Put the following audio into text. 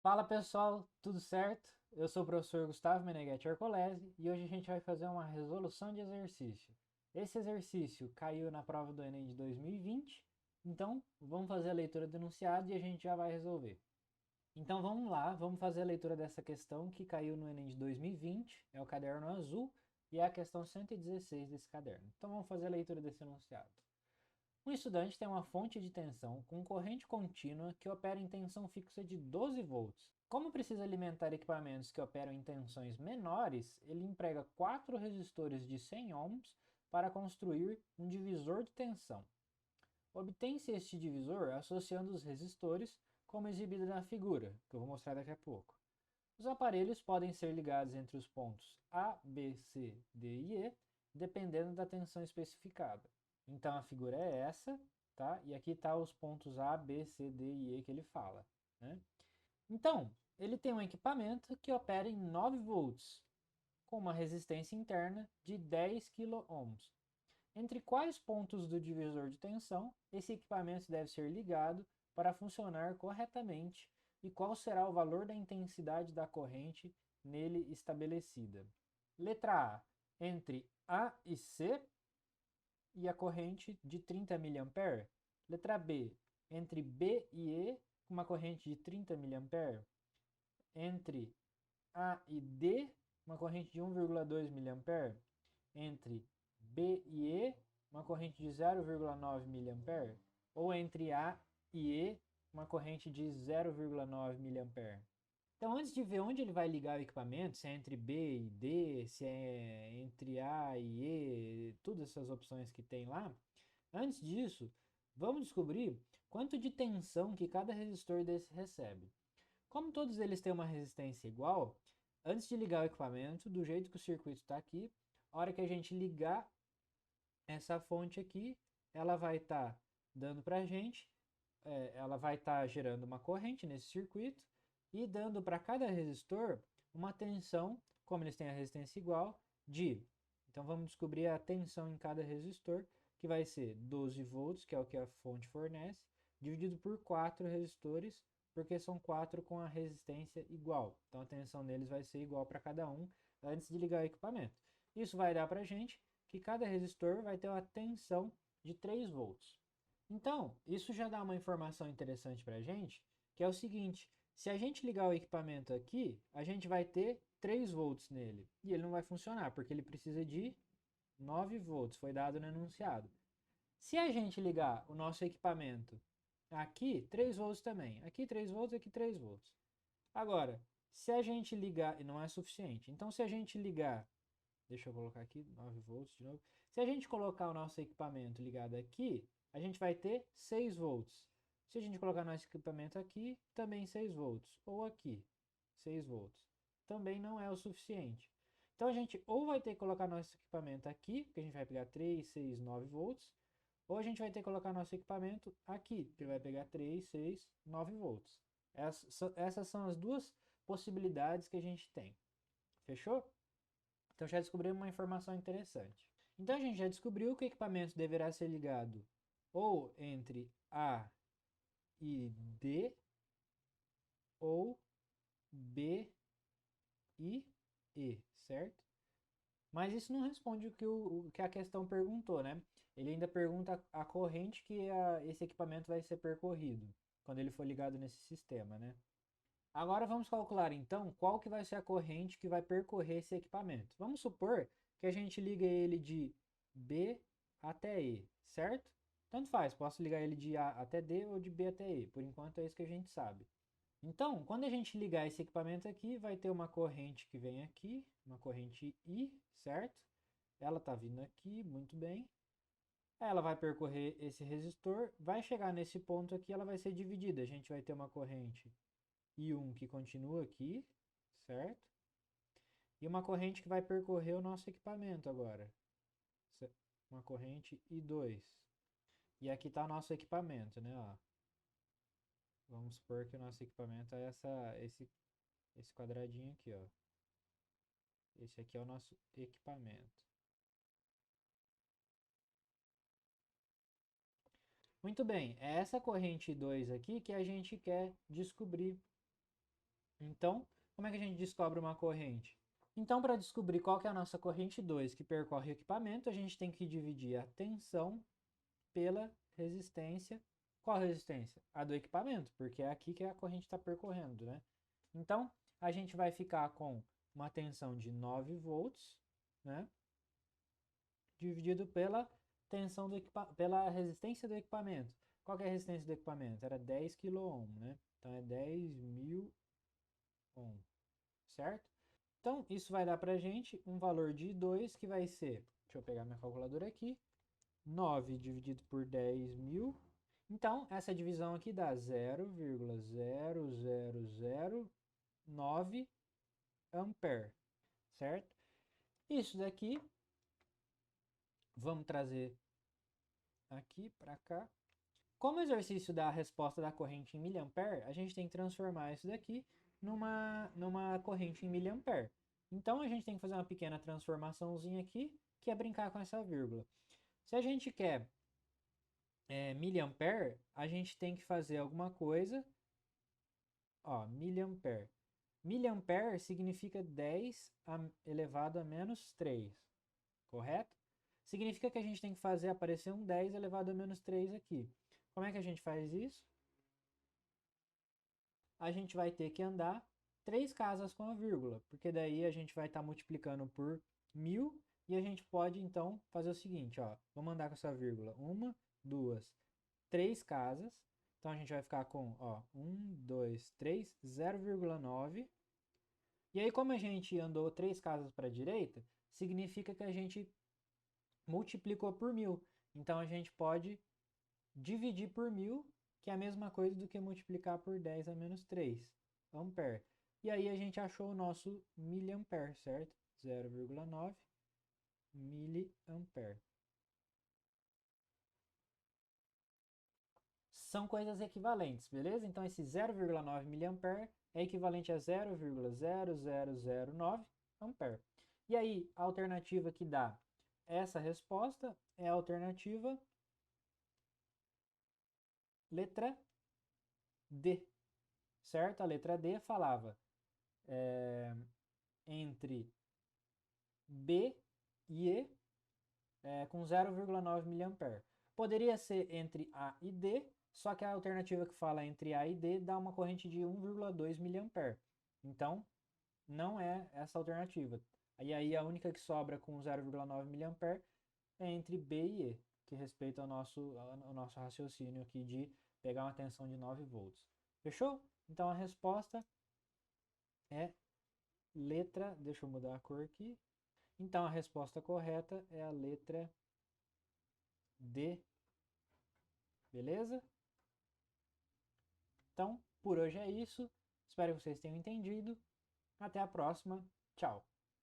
Fala pessoal, tudo certo? Eu sou o professor Gustavo Meneghetti Arcolesi e hoje a gente vai fazer uma resolução de exercício. Esse exercício caiu na prova do Enem de 2020, então vamos fazer a leitura do enunciado e a gente já vai resolver. Então vamos lá, vamos fazer a leitura dessa questão que caiu no Enem de 2020, é o caderno azul e é a questão 116 desse caderno. Então vamos fazer a leitura desse enunciado. Um estudante tem uma fonte de tensão com corrente contínua que opera em tensão fixa de 12 volts. Como precisa alimentar equipamentos que operam em tensões menores, ele emprega 4 resistores de 100 ohms para construir um divisor de tensão. Obtém-se este divisor associando os resistores, como exibido na figura, que eu vou mostrar daqui a pouco. Os aparelhos podem ser ligados entre os pontos A, B, C, D e E, dependendo da tensão especificada. Então a figura é essa, tá? E aqui está os pontos A, B, C, D e E que ele fala, né? Então, ele tem um equipamento que opera em 9 volts, com uma resistência interna de 10 kΩ. Entre quais pontos do divisor de tensão esse equipamento deve ser ligado para funcionar corretamente e qual será o valor da intensidade da corrente nele estabelecida? Letra A, entre A e C e a corrente de 30 mA. Letra B, entre B e E, com uma corrente de 30 mA. Entre A e D, uma corrente de 1,2 mA. Entre B e E, uma corrente de 0,9 mA. Ou entre A e E, uma corrente de 0,9 mA. Então, antes de ver onde ele vai ligar o equipamento, se é entre B e D, se é entre A e E, todas essas opções que tem lá, antes disso, vamos descobrir quanto de tensão que cada resistor desse recebe. Como todos eles têm uma resistência igual, antes de ligar o equipamento, do jeito que o circuito está aqui, a hora que a gente ligar essa fonte aqui, ela vai estar dando para a gente, ela vai estar gerando uma corrente nesse circuito e dando para cada resistor uma tensão, como eles têm a resistência igual, de. Então vamos descobrir a tensão em cada resistor, que vai ser 12 volts, que é o que a fonte fornece, dividido por 4 resistores, porque são 4 com a resistência igual. Então a tensão neles vai ser igual para cada um antes de ligar o equipamento. Isso vai dar para a gente que cada resistor vai ter uma tensão de 3 volts. Então, isso já dá uma informação interessante para a gente, que é o seguinte: se a gente ligar o equipamento aqui, a gente vai ter 3 volts nele. E ele não vai funcionar, porque ele precisa de 9 volts, foi dado no enunciado. Se a gente ligar o nosso equipamento aqui, 3 volts também. Aqui 3 volts, aqui 3 volts. Agora, se a gente ligar, e não é suficiente, então se a gente ligar, deixa eu colocar aqui 9 volts de novo. Se a gente colocar o nosso equipamento ligado aqui, a gente vai ter 6 volts. Se a gente colocar nosso equipamento aqui, também 6 volts. Ou aqui, 6 volts. Também não é o suficiente. Então a gente ou vai ter que colocar nosso equipamento aqui, que a gente vai pegar 3, 6, 9 volts, ou a gente vai ter que colocar nosso equipamento aqui, que vai pegar 3, 6, 9 volts. Essas são as duas possibilidades que a gente tem. Fechou? Então já descobrimos uma informação interessante. Então a gente já descobriu que o equipamento deverá ser ligado ou entre A e D ou B e E, certo? Mas isso não responde o que a questão perguntou, né? Ele ainda pergunta a corrente que esse equipamento vai ser percorrido quando ele for ligado nesse sistema, né? Agora vamos calcular então qual que vai ser a corrente que vai percorrer esse equipamento. Vamos supor que a gente liga ele de B até E, certo? Tanto faz, posso ligar ele de A até D ou de B até E, por enquanto é isso que a gente sabe. Então, quando a gente ligar esse equipamento aqui, vai ter uma corrente que vem aqui, uma corrente I, certo? Ela está vindo aqui, muito bem. Ela vai percorrer esse resistor, vai chegar nesse ponto aqui, ela vai ser dividida. A gente vai ter uma corrente I1 que continua aqui, certo? E uma corrente que vai percorrer o nosso equipamento agora. Uma corrente I2. E aqui está o nosso equipamento, né? Ó. Vamos supor que o nosso equipamento é esse quadradinho aqui, ó. Esse aqui é o nosso equipamento. Muito bem, é essa corrente 2 aqui que a gente quer descobrir Então, como é que a gente descobre uma corrente? Então, para descobrir qual que é a nossa corrente 2 que percorre o equipamento, a gente tem que dividir a tensão pela resistência. Qual resistência? A do equipamento, porque é aqui que a corrente está percorrendo, né? Então, a gente vai ficar com uma tensão de 9 volts, né? Dividido pela tensão pela resistência do equipamento. Qual que é a resistência do equipamento? Era 10 kΩ, né? Então é 10.000 ohm, certo? Então, isso vai dar pra gente um valor de 2 que vai ser, deixa eu pegar minha calculadora aqui, 9 dividido por 10.000. Então, essa divisão aqui dá 0,0009 ampere, certo? Isso daqui, vamos trazer aqui para cá. Como o exercício dá a resposta da corrente em miliampere, a gente tem que transformar isso daqui numa corrente em miliampere. Então, a gente tem que fazer uma pequena transformaçãozinha aqui, que é brincar com essa vírgula. Se a gente quer miliampere, a gente tem que fazer alguma coisa. Ó, miliampere. Miliampere significa 10 elevado a menos 3, correto? Significa que a gente tem que fazer aparecer um 10 elevado a menos 3 aqui. Como é que a gente faz isso? A gente vai ter que andar 3 casas com a vírgula, porque daí a gente vai estar multiplicando por 1000 e a gente pode então fazer o seguinte, ó, vamos andar com essa vírgula, 1, 2, 3 casas, então a gente vai ficar com, ó, 1, 2, 3, 0,9, e aí como a gente andou 3 casas para a direita, significa que a gente multiplicou por 1000, então a gente pode dividir por 1000, que é a mesma coisa do que multiplicar por 10 a menos 3 ampere. E aí a gente achou o nosso miliampere, certo? 0,9 miliampere. São coisas equivalentes, beleza? Então esse 0,9 miliampere é equivalente a 0,0009 ampere. E aí a alternativa que dá essa resposta é a alternativa letra D, certo? A letra D falava entre B e E com 0,9 mA. Poderia ser entre A e D, só que a alternativa que fala entre A e D dá uma corrente de 1,2 mA. Então, não é essa alternativa. E aí a única que sobra com 0,9 mA é entre B e E, que respeita ao nosso raciocínio aqui de pegar uma tensão de 9 volts. Fechou? Então a resposta é letra, deixa eu mudar a cor aqui. Então a resposta correta é a letra D, beleza? Então, por hoje é isso. Espero que vocês tenham entendido. Até a próxima. Tchau.